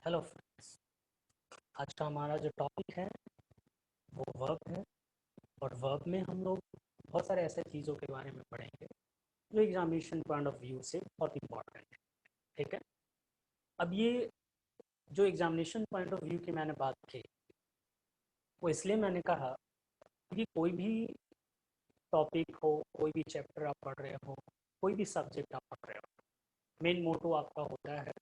Hello friends. आज का हमारा जो टॉपिक है वो वर्ब है। और वर्ब में हम लोग बहुत सारे ऐसे चीज़ों के बारे में पढ़ेंगे जो एग्जामिनेशन पॉइंट ऑफ व्यू से बहुत इंपॉर्टेंट है। ठीक है। अब ये जो एग्जामिनेशन पॉइंट ऑफ व्यू की मैंने बात की वो इसलिए मैंने कहा कि कोई भी टॉपिक हो, कोई भी चैप्टर आप पढ़ रहे हो, कोई भी सब्जेक्ट आप पढ़ रहे हो, मेन मोटो आपका होता है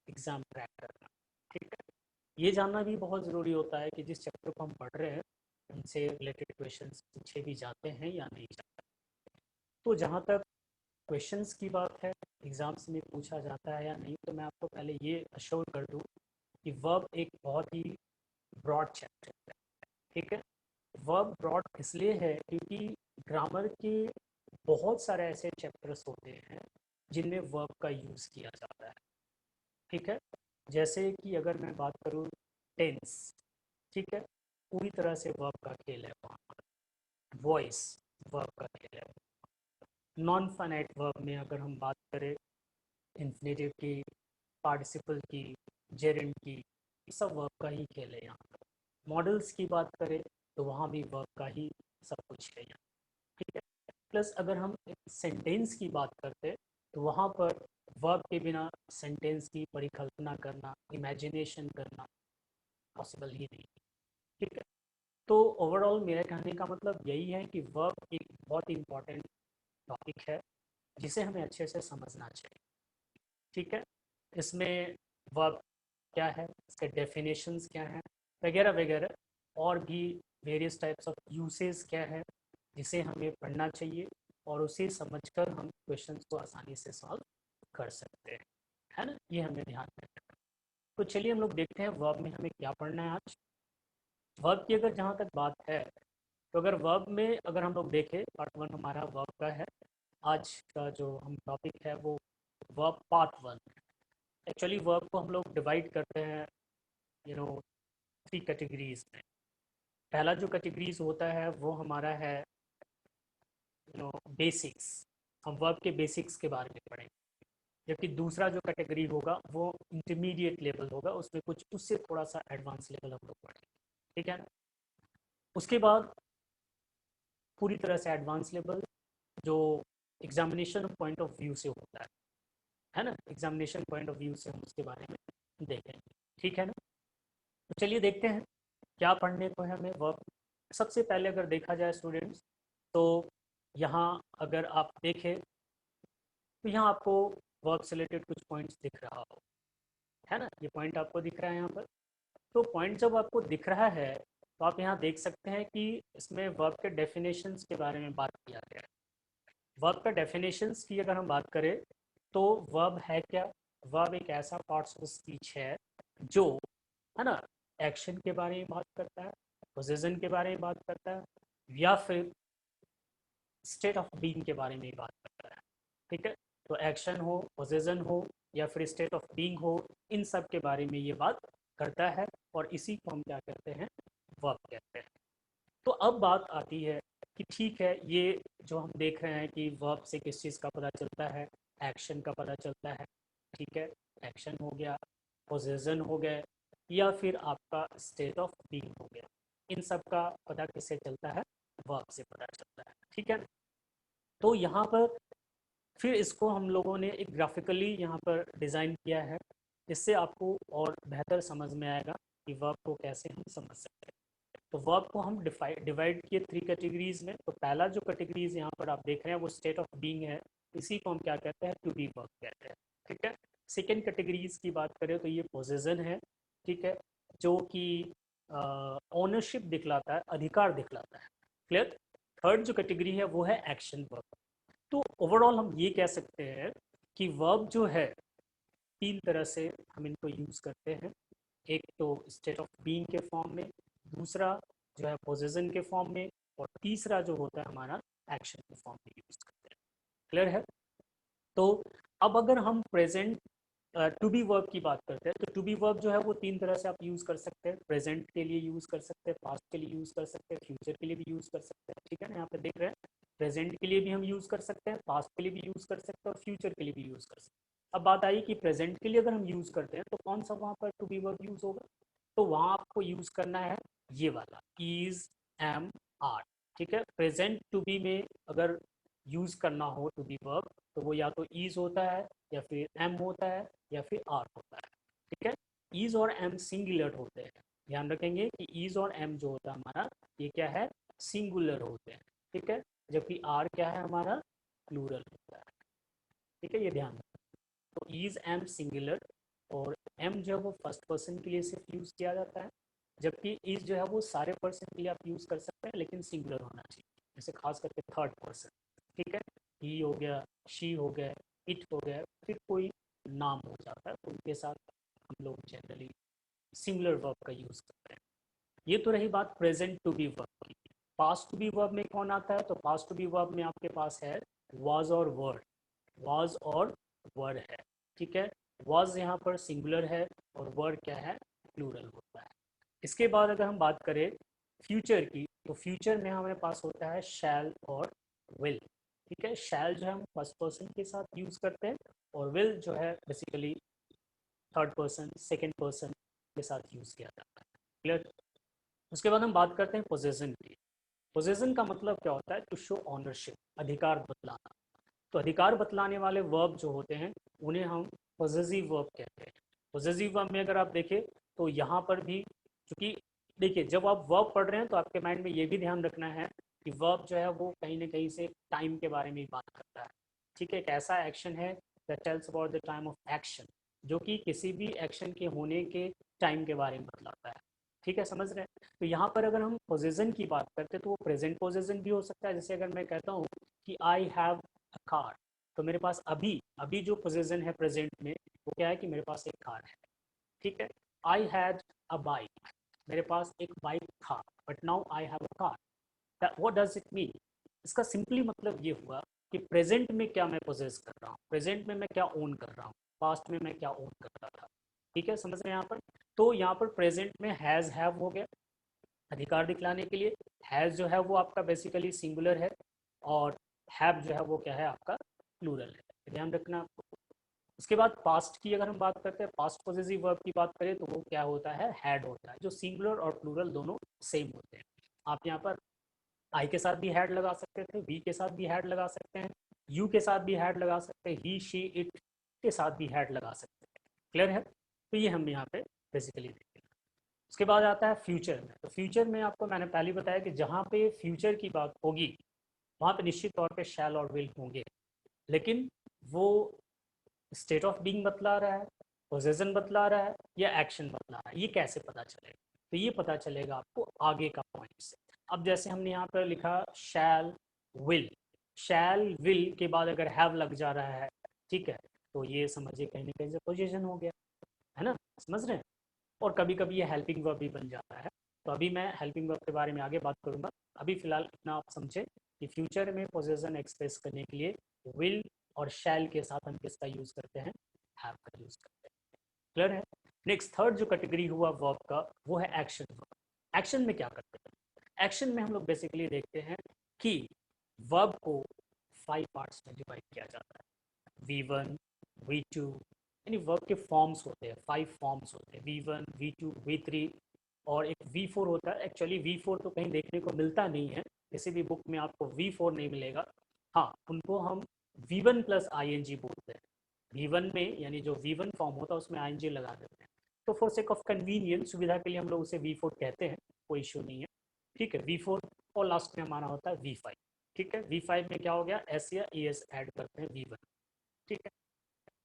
एग्ज़ाम क्रैक करना। ठीक है। ये जानना भी बहुत ज़रूरी होता है कि जिस चैप्टर को हम पढ़ रहे हैं उनसे रिलेटेड क्वेश्चंस पूछे भी जाते हैं या नहीं जाते। तो जहाँ तक क्वेश्चंस की बात है, एग्जाम्स में पूछा जाता है या नहीं, तो मैं आपको पहले ये अश्योर कर दूँ कि वर्ब एक बहुत ही ब्रॉड चैप्टर है। ठीक है। वर्ब ब्रॉड इसलिए है क्योंकि ग्रामर के बहुत सारे ऐसे चैप्टर्स होते हैं जिनमें वर्ब का यूज़ किया जाता है। ठीक है। जैसे कि अगर मैं बात करूँ टेंस, ठीक है, पूरी तरह से वर्ब का खेल है वहाँ पर। वॉइस वर्ब का खेल है। नॉन फाइनाइट वर्ब में अगर हम बात करें इन्फिनेटिव की, पार्टिसिपल की, जेरेंड की, ये सब वर्ब का ही खेल है यहाँ पर। मॉडल्स की बात करें तो वहाँ भी वर्ब का ही सब कुछ है यहाँ। ठीक है। प्लस अगर हम सेंटेंस की बात करते तो वहाँ पर वर्ब के बिना सेंटेंस की परिकल्पना करना, इमेजिनेशन करना पॉसिबल ही नहीं। ठीक है। तो ओवरऑल मेरे कहने का मतलब यही है कि वर्ब एक बहुत इंपॉर्टेंट टॉपिक है जिसे हमें अच्छे से समझना चाहिए। ठीक है। इसमें वर्ब क्या है, इसके डेफिनेशंस क्या हैं, वगैरह वगैरह, और भी वेरियस टाइप्स ऑफ यूसेस क्या है जिसे हमें पढ़ना चाहिए, और उसे समझकर हम क्वेश्चंस को आसानी से सॉल्व कर सकते हैं। है ना, ये हमें ध्यान में रखना। तो चलिए हम लोग देखते हैं वर्ब में हमें क्या पढ़ना है आज। वर्ब की अगर जहाँ तक बात है तो अगर वर्ब में अगर हम लोग देखें, पार्ट वन हमारा वर्ब का है। आज का जो हम टॉपिक है वो verb part one. Actually verb को हम लोग डिवाइड करते हैं यू नो थ्री कैटेगरीज में। पहला जो कैटेगरीज होता है वो हमारा है बेसिक्स। हम वर्ब के बेसिक्स के बारे में पढ़ेंगे। जबकि दूसरा जो कैटेगरी होगा वो इंटरमीडिएट लेवल होगा, उसमें कुछ उससे थोड़ा सा एडवांस लेवल हम लोग पढ़ेंगे। ठीक है ना। उसके बाद पूरी तरह से एडवांस लेवल जो एग्जामिनेशन पॉइंट ऑफ व्यू से होता है ना, एग्जामिनेशन पॉइंट ऑफ व्यू से हम उसके बारे में देखेंगे। ठीक है ना। तो चलिए देखते हैं क्या पढ़ने को है हमें वर्ब। सबसे पहले अगर देखा जाए स्टूडेंट्स, तो यहाँ अगर आप देखें तो यहाँ आपको वर्ब से रिलेटेड कुछ पॉइंट्स दिख रहा हो, है ना, ये पॉइंट आपको दिख रहा है यहाँ पर। तो पॉइंट जब आपको दिख रहा है तो आप यहाँ देख सकते हैं कि इसमें वर्ब के डेफिनेशंस के बारे में बात किया गया है। वर्ब का डेफिनेशंस की अगर हम बात करें तो वर्ब है क्या। वर्ब एक ऐसा पार्ट्स ऑफ स्पीच है जो, है ना, एक्शन के बारे में बात करता है, पोजीशन के बारे में बात करता है, या फिर स्टेट ऑफ बीइंग के बारे में बात करता है। ठीक है। तो एक्शन हो, पोजीशन हो, या फिर स्टेट ऑफ बीइंग हो, इन सब के बारे में ये बात करता है, और इसी को हम क्या कहते हैं, वर्ब कहते हैं। तो अब बात आती है कि ठीक है, ये जो हम देख रहे हैं कि वर्ब से किस चीज़ का पता चलता है, एक्शन का पता चलता है। ठीक है। एक्शन हो गया, पोजीशन हो गए, या फिर आपका स्टेट ऑफ बीइंग हो गया। इन सब का पता किससे चलता है, वर्ब से पता चलता है। ठीक है। तो यहाँ पर फिर इसको हम लोगों ने एक ग्राफिकली यहाँ पर डिज़ाइन किया है, जिससे आपको और बेहतर समझ में आएगा कि वर्ब को कैसे हम समझ सकते हैं। तो वर्ब को हम डिवाइड किए थ्री कैटेगरीज में। तो पहला जो कैटेगरीज यहाँ पर आप देख रहे हैं वो स्टेट ऑफ बीइंग है, इसी को हम क्या कहते हैं, टू बी वर्ब कहते हैं। ठीक है। सेकेंड कैटेगरीज की बात करें तो ये पोजीशन है। ठीक है। जो कि ओनरशिप दिखलाता है, अधिकार दिखलाता है। क्लियर। थर्ड जो कैटेगरी है वो है एक्शन वर्ब। तो ओवरऑल हम ये कह सकते हैं कि वर्ब जो है तीन तरह से हम इनको यूज़ करते हैं। एक तो स्टेट ऑफ बीइंग के फॉर्म में, दूसरा जो है पोजीशन के फॉर्म में, और तीसरा जो होता है हमारा एक्शन के फॉर्म में यूज़ करते हैं। क्लियर है। तो अब अगर हम प्रेजेंट टू बी वर्ब की बात करते हैं तो टू बी वर्ब जो है वो तीन तरह से आप यूज़ कर सकते हैं। प्रेजेंट के लिए यूज़ कर सकते हैं, पास्ट के लिए यूज़ कर सकते हैं, फ्यूचर के लिए भी यूज़ कर सकते हैं। ठीक है ना, यहाँ पे देख रहे हैं प्रेजेंट के लिए भी हम यूज़ कर सकते हैं, पास्ट के लिए भी यूज़ कर सकते हैं, और फ्यूचर के लिए भी यूज़ कर सकते हैं। अब बात आई कि प्रेजेंट के लिए अगर हम यूज करते हैं तो कौन सा वहां पर टू बी वर्ब यूज होगा, तो वहां आपको यूज करना है ये वाला इज, एम, आर। ठीक है, प्रेजेंट टू बी में अगर यूज करना हो टू बी वर्ब तो वो या तो इज होता है या फिर एम होता है या फिर आर होता है। ठीक है, इज और एम सिंगुलर होते हैं, ध्यान रखेंगे कि इज और एम जो होता है हमारा ये क्या है, सिंगुलर होते हैं। ठीक है, जबकि आर क्या है हमारा, प्लूरल होता है। ठीक है, ये ध्यान रखें। तो इज एम सिंगुलर और एम जो है वो फर्स्ट पर्सन के लिए सिर्फ यूज किया जाता है, जबकि इज जो है वो सारे पर्सन के लिए आप यूज कर सकते हैं लेकिन सिंगुलर होना चाहिए, जैसे खास करके थर्ड पर्सन। ठीक है, ही हो गया, शी हो गया, इट हो गया, फिर कोई नाम हो जाता है तो उनके साथ हम लोग जनरली सिंगुलर वर्ब का यूज करते हैं। ये तो रही बात प्रेजेंट टू बी वर्ब की। पास्ट टू बी वर्ब में कौन आता है, तो पास्ट टू बी वर्ब में आपके पास है वाज और वर्ड, वाज और वर है। ठीक है, वाज यहाँ पर सिंगुलर है और वर क्या है, प्लूरल होता है। इसके बाद अगर हम बात करें फ्यूचर की, तो फ्यूचर में हमारे पास होता है शैल और विल। ठीक है, शैल जो है हम फर्स्ट पर्सन के साथ यूज करते हैं और विल जो है basically third person second person के साथ यूज किया जाता है। क्लियर। उसके बाद हम बात करते हैं पोजेशन की। पोजेशन का मतलब क्या होता है, टू शो ऑनरशिप, अधिकार बतलाना। तो अधिकार बतलाने वाले वर्ब जो होते हैं उन्हें हम पॉजेसिव वर्ब कहते हैं। पॉजेसिव वर्ब में अगर आप देखें तो यहाँ पर भी, क्योंकि देखिए जब आप वर्ब पढ़ रहे हैं तो आपके माइंड में ये भी ध्यान रखना है कि वर्ब जो है वो कहीं ना कहीं से टाइम के बारे में बात करता है। ठीक है, एक ऐसा एक्शन है that tells about the time of action, जो कि किसी भी एक्शन के होने के टाइम के बारे में बतलाता है। ठीक है, समझ रहे हैं। तो यहाँ पर अगर हम पोजेशन की बात करते हैं तो वो प्रेजेंट पोजेशन भी हो सकता है, जैसे अगर मैं कहता हूँ कि आई हैव अ कार, तो मेरे पास अभी अभी जो पोजीशन है प्रेजेंट में वो क्या है कि मेरे पास एक कार है। ठीक है, आई हैड अ बाइक, मेरे पास एक बाइक था, but now I have a car. What does it mean, इसका सिंपली मतलब ये हुआ कि प्रेजेंट में क्या मैं पोजेस कर रहा हूँ, प्रेजेंट में मैं क्या ओन कर रहा हूँ, पास्ट में मैं क्या ओन कर रहा था। ठीक है, समझ रहे हैं यहाँ पर। तो यहाँ पर प्रेजेंट में हैज हैव हो गया अधिकार दिखलाने के लिए, हैज जो है वो आपका बेसिकली सिंगुलर है और हैव जो है वो क्या है आपका प्लूरल है, ध्यान रखना आपको। उसके बाद पास्ट की अगर हम बात करते हैं, पास्ट पॉजिटिव वर्ब की बात करें तो वो क्या होता है, हैड होता है, जो सिंगुलर और प्लूरल दोनों सेम होते हैं। आप यहाँ पर आई के साथ भी हैड लगा सकते थे, वी के साथ भी हैड लगा सकते हैं, यू के साथ भी हैड लगा सकते हैं, ही शी इट के साथ भी हैड लगा सकते हैं। क्लियर है, तो ये हम यहाँ पे बेसिकली देखें। उसके बाद आता है फ्यूचर में। तो फ्यूचर में आपको मैंने पहले ही बताया कि जहाँ पे फ्यूचर की बात होगी वहाँ पे निश्चित तौर पे शैल और विल होंगे, लेकिन वो स्टेट ऑफ बीइंग बतला रहा है, पोजेशन बतला रहा है या एक्शन बतला रहा है, ये कैसे पता चलेगा, तो ये पता चलेगा आपको आगे का पॉइंट से। अब जैसे हमने यहाँ पर लिखा शैल विल, शैल विल के बाद अगर हैव लग जा रहा है, ठीक है, तो ये समझिए कहीं ना कहीं से पोजीशन हो गया, है ना, समझ रहे हैं। और कभी कभी ये हेल्पिंग वर्ब भी बन जाता है, तो अभी मैं हेल्पिंग वर्ब के बारे में आगे बात करूंगा। अभी फिलहाल इतना आप समझे कि फ्यूचर में पोजेशन एक्सप्रेस करने के लिए विल और शैल के साथ हम किसका यूज करते हैं, हैव का यूज करते हैं। क्लियर है। नेक्स्ट थर्ड जो कैटेगरी हुआ वर्ब का वो है एक्शन वर्ब। एक्शन में क्या करते हैं, एक्शन में हम लोग बेसिकली देखते हैं कि वर्ब को 5 पार्ट्स में डिवाइड किया जाता है, V1 V2, यानी वर्ब के फॉर्म्स होते हैं, 5 फॉर्म्स होते हैं, V1 V2 V3 और एक V4 होता है। एक्चुअली V4 तो कहीं देखने को मिलता नहीं है, किसी भी बुक में आपको V4 नहीं मिलेगा। हाँ, उनको हम V1 प्लस ING बोलते हैं। V1 में यानी जो V1 फॉर्म होता है उसमें ING लगा देते हैं, तो फॉर सेक ऑफ कन्वीनियंस सुविधा के लिए हम लोग उसे V4 कहते हैं, कोई इशू नहीं है। ठीक है, V4 और लास्ट में हमारा होता है V5। ठीक है, V5 में क्या हो गया, S या ES ऐड करते हैं V1। ठीक है,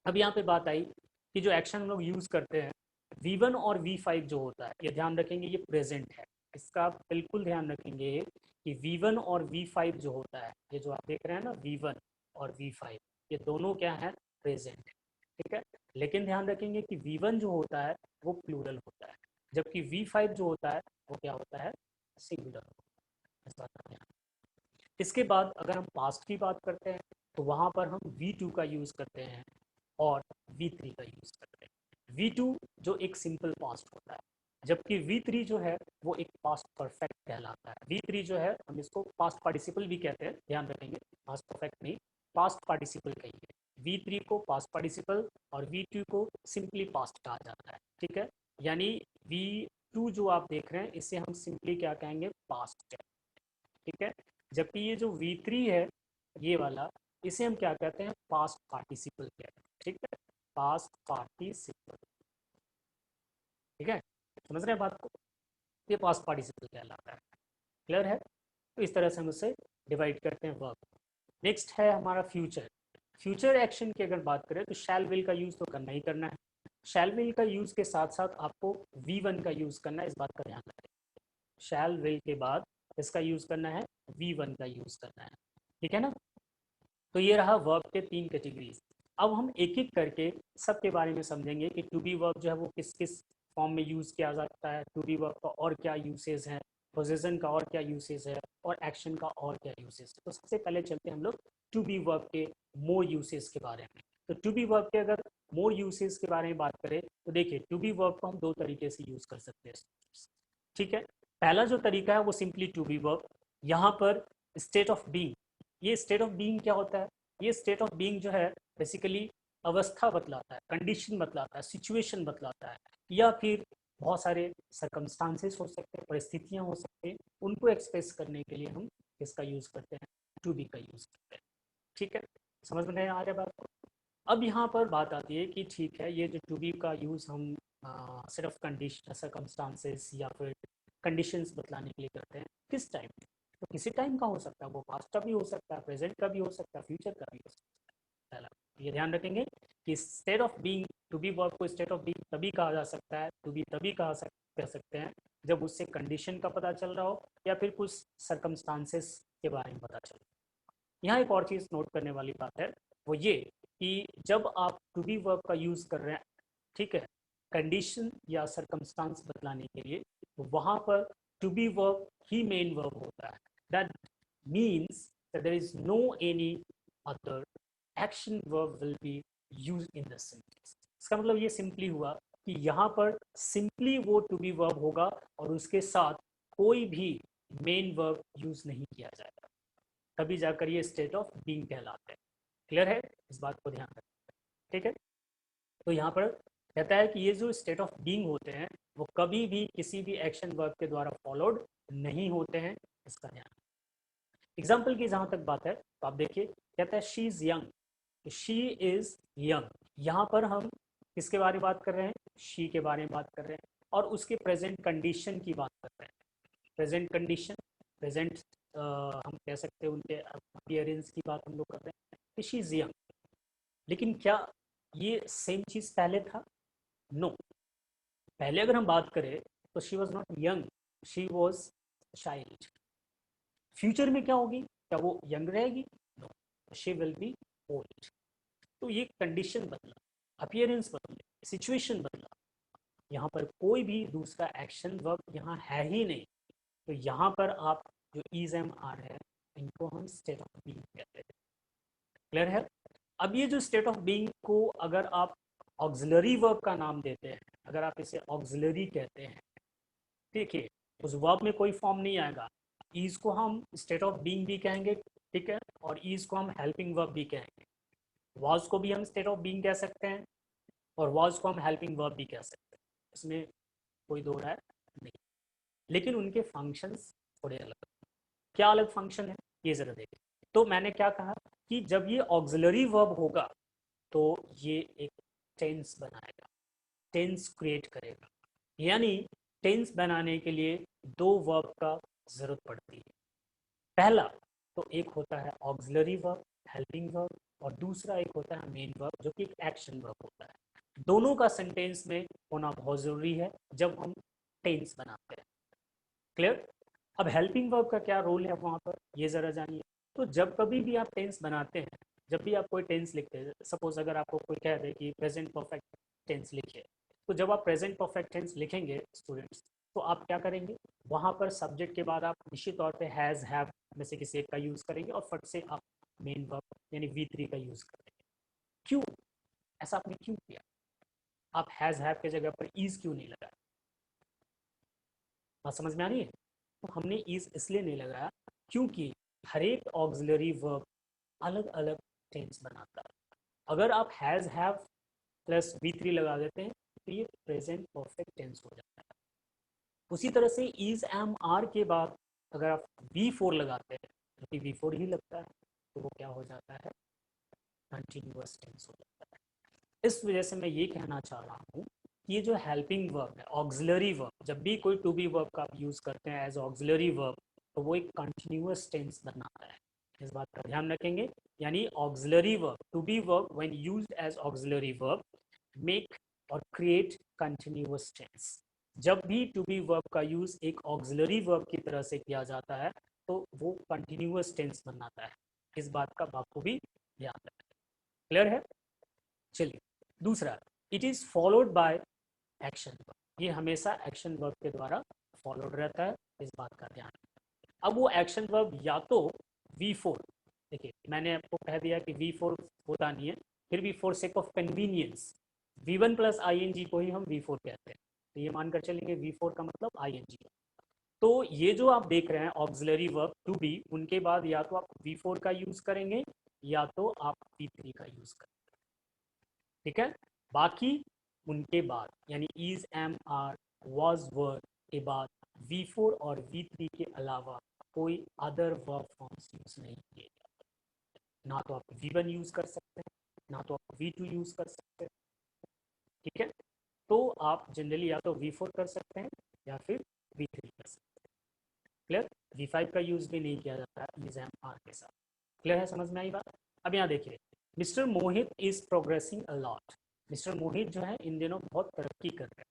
अब यहाँ पे बात आई कि जो एक्शन हम लोग यूज करते हैं V1 और V5 जो होता है, ये ध्यान रखेंगे ये प्रेजेंट है, इसका आप बिल्कुल ध्यान रखेंगे कि V1 और V5 जो होता है, ये जो आप देख रहे हैं ना V1 और V5, ये दोनों क्या है, प्रेजेंट है। ठीक है, लेकिन ध्यान रखेंगे कि V1 जो होता है वो प्लूरल होता है, जबकि V5 जो होता है वो क्या होता है, सिंगुलर होता है। इस बात का ध्यान। इसके बाद अगर हम पास्ट की बात करते हैं तो वहां पर हम V2 का यूज करते हैं और V3 का यूज करते हैं। V2 जो एक सिंपल पास्ट होता है, जबकि V3 जो है वो एक पास्ट परफेक्ट कहलाता है। V3 जो है हम इसको पास्ट पार्टिसिपल भी कहते हैं, ध्यान रखेंगे, पास्ट परफेक्ट नहीं, पास्ट पार्टिसिपल कहेंगे। V3 को पास्ट पार्टिसिपल और V2 को सिंपली पास्ट कहा जाता है, ठीक है। यानी V2 जो आप देख रहे हैं इसे हम सिंपली क्या कहेंगे, पास्ट है, ठीक है। जबकि ये जो V3 है ये वाला, इसे हम क्या कहते हैं, पास्ट पार्टिसिपल कहते हैं, ठीक है, पास्ट पार्टिसिपल, ठीक है। समझ रहे हैं बात को, ये पास्ट पार्टिसिपल कहलाता है। क्लियर है। तो इस तरह से हम उससे डिवाइड करते हैं वर्ब। नेक्स्ट है हमारा फ्यूचर। फ्यूचर एक्शन की अगर बात करें तो शैल विल का यूज़ तो करना ही करना है। शैल विल का यूज़ के साथ साथ आपको V1 का यूज़ करना है, इस बात का ध्यान रखें। शैल विल के बाद इसका यूज़ करना है, V1 का यूज़ करना है, ठीक है ना। तो ये रहा वर्ब के 3 कैटेगरीज। अब हम एक एक करके सबके बारे में समझेंगे कि टू बी वर्ब जो है वो किस किस फॉर्म में यूज़ किया जाता है, टू बी वर्ब का और क्या यूसेज है, पोजीशन का और क्या यूसेज है, और एक्शन का और क्या यूसेज है। तो सबसे पहले चलते हैं हम लोग टू बी वर्ब के मोर यूसेज के बारे में। तो टू बी वर्ब के अगर मोर यूसेज के बारे में बात करें तो देखिए टू बी वर्ब को हम 2 तरीके से यूज़ कर सकते हैं, ठीक है। पहला जो तरीका है वो सिंपली टू बी वर्ब। यहाँ पर स्टेट ऑफ बीइंग, ये स्टेट ऑफ बीइंग क्या होता है, ये स्टेट ऑफ बीइंग जो है बेसिकली अवस्था बतलाता है, कंडीशन बतलाता है, सिचुएशन बतलाता है, या फिर बहुत सारे सरकमस्टांसेस हो सकते हैं, परिस्थितियां हो सकती हैं, उनको एक्सप्रेस करने के लिए हम इसका यूज़ करते हैं, टू बी का यूज़ करते हैं, ठीक है। समझ में नहीं आ रहा बात को। अब यहाँ पर बात आती है कि ठीक है, ये जो टू बी का यूज़ हम सिर्फ कंडीशन सरकमस्टांसेस या फिर कंडीशंस बतलाने के लिए करते हैं, किस टाइम, तो किसी टाइम का हो सकता है, वो पास्ट का भी हो सकता है, प्रेजेंट का भी हो सकता है, फ्यूचर का भी हो सकता है। पहला ये ध्यान रखेंगे कि state of being, to be verb को स्टेट ऑफ बीइंग तभी कहा जा सकता है, टू बी तभी कह सकते हैं जब उससे कंडीशन का पता चल रहा हो या फिर कुछ सरकमस्टांसेस के बारे में पता चल रहा हो। यहाँ एक और चीज़ नोट करने वाली बात है, वो ये कि जब आप टू बी वर्ब का यूज़ कर रहे हैं, ठीक है, कंडीशन या सरकमस्टांस बतलाने के लिए, तो वहाँ पर टू बी वर्ब ही मेन वर्ब होता है। That means that there is no any other action verb will be used in the sentence। इसका मतलब ये सिंपली हुआ कि यहाँ पर सिंपली वो टू बी वर्ब होगा और उसके साथ कोई भी मेन वर्ब यूज नहीं किया जाएगा, तभी जाकर ये स्टेट ऑफ बीइंग कहलाते हैं। क्लियर है, इस बात को ध्यान रखें, ठीक है। तो यहाँ पर कहता है कि ये जो स्टेट ऑफ बीइंग होते हैं वो कभी भी किसी भी एक्शन वर्ब के द्वारा फॉलोड नहीं होते हैं, इसका ध्यान। एग्जाम्पल की जहां तक बात है तो आप देखिए, कहता है she is young, she is young. यहाँ पर हम किसके बारे में बात कर रहे हैं, शी के बारे में बात कर रहे हैं और उसके प्रेजेंट कंडीशन की बात कर रहे हैं। प्रेजेंट कंडीशन, प्रेजेंट हम कह सकते हैं उनके अपीयरेंस की बात हम लोग कर रहे हैं कि शी इज यंग। लेकिन क्या ये सेम चीज पहले था, नो। पहले अगर हम बात करें तो she was not young, she was child. Future में क्या होगी, क्या वो यंग रहेगी, no, she will be old. तो ये कंडीशन बदला, अपीयरेंस बदले, सिचुएशन बदला, यहाँ पर कोई भी दूसरा एक्शन वर्ब यहाँ है ही नहीं। तो यहाँ पर आप जो इज एम आर है इनको हम स्टेट ऑफ बीइंग कहते हैं। क्लियर है। अब ये जो स्टेट ऑफ बीइंग को अगर आप ऑक्सिलरी वर्ब का नाम देते हैं, अगर आप इसे ऑक्सिलरी कहते हैं, देखिए उस वर्ब में कोई फॉर्म नहीं आएगा। ईज को हम स्टेट ऑफ बीइंग भी कहेंगे, ठीक है, और ईज को हम हेल्पिंग वर्ब भी कहेंगे। वॉज को भी हम स्टेट ऑफ बीइंग कह सकते हैं और वॉज को हम हेल्पिंग वर्ब भी कह सकते हैं, इसमें कोई दो राय नहीं। लेकिन उनके फंक्शंस थोड़े अलग। क्या अलग फंक्शन है ये जरा देखें। तो मैंने क्या कहा कि जब ये ऑक्सिलरी वर्ब होगा तो ये एक टेंस बनाएगा, टेंस क्रिएट करेगा। यानी टेंस बनाने के लिए 2 वर्ब का जरूरत पड़ती है। पहला तो एक होता है ऑक्सिलरी वर्ब, हेल्पिंग वर्ब, और दूसरा एक होता है मेन वर्ब जो कि एक एक्शन वर्ब होता है। दोनों का सेंटेंस में होना बहुत जरूरी है जब हम टेंस बनाते हैं। क्लियर। अब हेल्पिंग वर्ब का क्या रोल है वहां पर, ये जरा जानिए। तो जब कभी भी आप टेंस बनाते हैं, जब भी आप कोई टेंस लिखते हैं, सपोज अगर आपको कोई कह दे कि प्रेजेंट परफेक्ट टेंस लिखिए, तो जब आप प्रेजेंट परफेक्ट टेंस लिखेंगे स्टूडेंट्स, तो आप क्या करेंगे, वहां पर सब्जेक्ट के बाद आप निश्चित तौर पे हैज हैव में से किसी एक का यूज करेंगे और फट से आप मेन वर्ब यानी V3 का यूज करेंगे। क्यों, ऐसा आपने क्यों किया, आप हैज हैव के जगह पर इज क्यों नहीं लगाया, बात समझ में आ रही है। तो हमने इज इसलिए नहीं लगाया क्योंकि हर एक ऑक्सिलरी वर्ब अलग अलग टेंस बनाता है। अगर आप हैज़ हैव प्लस V3 लगा देते हैं तो ये प्रेजेंट परफेक्ट टेंस हो जाता है। उसी तरह से इज एम आर के बाद अगर आप V4 लगाते हैं, क्योंकि V4 ही लगता है, तो वो क्या हो जाता है, कंटिन्यूअस टेंस हो जाता है। इस वजह से मैं ये कहना चाह रहा हूँ कि ये जो हेल्पिंग वर्ब है, ऑक्सिलरी वर्ब, जब भी कोई टू बी वर्ब का आप यूज़ करते हैं एज ऑक्सिलरी वर्ब, तो वो एक कंटिन्यूअस टेंस बनाता है। इस बात का ध्यान रखेंगे। यानी auxiliary verb, to be verb when used as auxiliary verb make और क्रिएट कंटिन्यूअस टेंस। जब भी टू बी वर्ब का यूज एक ऑक्सिलरी वर्ब की तरह से किया जाता है तो वो कंटिन्यूअस टेंस बनाता है। इस बात का आपको भी ध्यान रखें। क्लियर है? चलिए दूसरा, it is followed by action verb. ये हमेशा एक्शन वर्ब के द्वारा फॉलोड रहता है, इस बात का ध्यान। अब वो एक्शन वर्ब या तो V4, देखिए मैंने आपको कह दिया कि V4 होता नहीं है, फिर भी for sake of convenience V1 plus ING को ही हम V4 कहते हैं, तो ये मानकर चलेंगे V4 का मतलब ING। तो ये जो आप देख रहे हैं ऑक्सिलरी वर्ब टू बी, उनके बाद या तो आप V4 का यूज करेंगे या तो आप V3 का यूज करेंगे। ठीक है, बाकी उनके बाद यानी is am are was were के बाद V4 और V3 के अलावा कोई अदर वर्ब फॉर्म्स यूज नहीं किए जाते। ना तो आप V1 यूज कर सकते हैं, ना तो आप V2 यूज कर सकते हैं। ठीक है, तो आप जनरली या तो V4 कर सकते हैं या फिर V3 कर सकते हैं। क्लियर? V5 का यूज भी नहीं किया जाता है इज एम आर के साथ। क्लियर है? समझ में आई बात? अब यहाँ देखिए, mister Mohit is progressing a lot. Mister Mohit जो है इन दिनों बहुत तरक्की कर रहे हैं।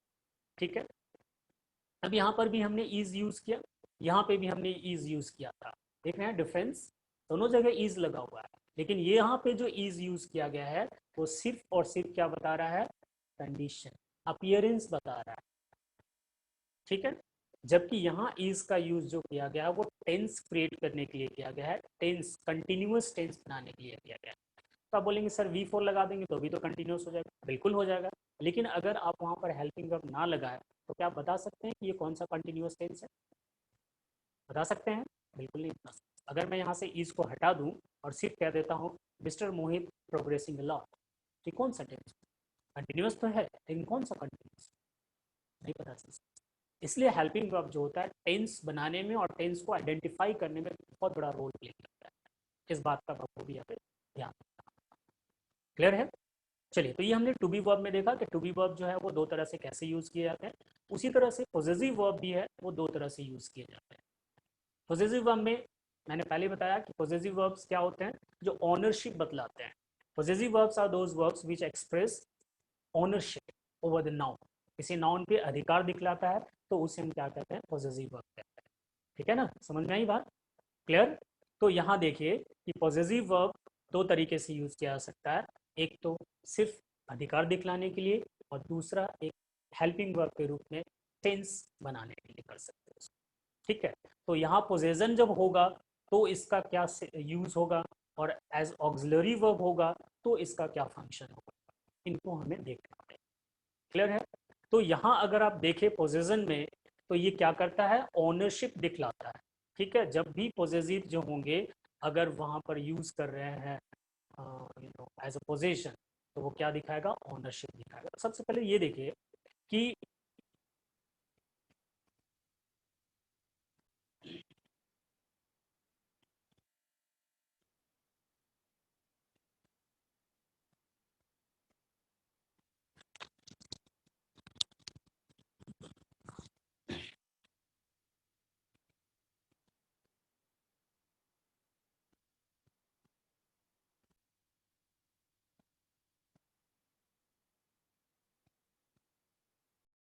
ठीक है, अब यहाँ पर भी हमने इज यूज किया, यहाँ पे भी हमने इज यूज किया था। देख रहे हैं डिफरेंस, दोनों जगह इज लगा हुआ है, लेकिन ये यहाँ पे जो इज यूज किया गया है वो सिर्फ और सिर्फ क्या बता रहा है, कंडीशन, अपीयरेंस बता रहा है। ठीक है, जबकि यहाँ इज का यूज जो किया गया है वो टेंस क्रिएट करने के लिए किया गया है, टेंस कंटिन्यूअस टेंस बनाने के लिए किया गया है। तो आप बोलेंगे सर V4 लगा देंगे तो भी तो कंटिन्यूस हो जाएगा, बिल्कुल हो जाएगा। लेकिन अगर आप वहाँ पर हेल्पिंग वर्ब ना लगाए तो क्या आप बता सकते हैं कि ये कौन सा कंटिन्यूस टेंस है? बता सकते हैं? बिल्कुल नहीं बता सकते। अगर मैं यहाँ से इज को हटा दूँ और सिर्फ कह देता हूँ मिस्टर मोहित प्रोग्रेसिंग लॉट, ये कौन सा टेंस? कंटिन्यूस तो है लेकिन कौन सा कंटिन्यूस, नहीं पता चल सकता। इसलिए हेल्पिंग वर्ब जो होता है टेंस बनाने में और टेंस को आइडेंटिफाई करने में बहुत बड़ा रोल प्ले करता है। इस बात का आपको भी यहाँ पे ध्यान। क्लियर है? चलिए, तो ये हमने टू बी वर्ब में देखा कि टू बी वर्ब जो है वो दो तरह से कैसे यूज किए जाते हैं। उसी तरह से पॉजेसिव वर्ब भी है, वो दो तरह से यूज किए जाते हैं। पॉजेसिव वर्ब में मैंने पहले बताया कि पॉजेसिव वर्ब्स क्या होते हैं, जो ऑनरशिप बतलाते हैं। Possessive verbs are those verbs which express ownership over the noun. किसी नाउन पे अधिकार दिखलाता है तो उसे हम क्या कहते हैं, पॉजेसिव वर्ब कहते हैं। ठीक है ना, समझ में आई बात? क्लियर? तो यहाँ देखिए कि पॉजेसिव वर्ब दो तरीके से यूज किया जा सकता है। एक तो सिर्फ अधिकार दिखलाने के लिए, और दूसरा एक हेल्पिंग वर्ब के रूप में टेंस बनाने के लिए कर सकते हैं। ठीक है, तो यहाँ पोजेशन जब होगा तो इसका क्या यूज होगा, और एज ऑक्सिलरी वर्ब होगा तो इसका क्या फंक्शन होगा, इनको हमें देखना है। क्लियर है? तो यहाँ अगर आप देखें पोजेशन में, तो ये क्या करता है, ओनरशिप दिखलाता है। ठीक है, जब भी पोजेसिव जो होंगे अगर वहाँ पर यूज कर रहे हैं एज अ पोजेशन, तो वो क्या दिखाएगा, ओनरशिप दिखाएगा। सबसे पहले ये देखिए कि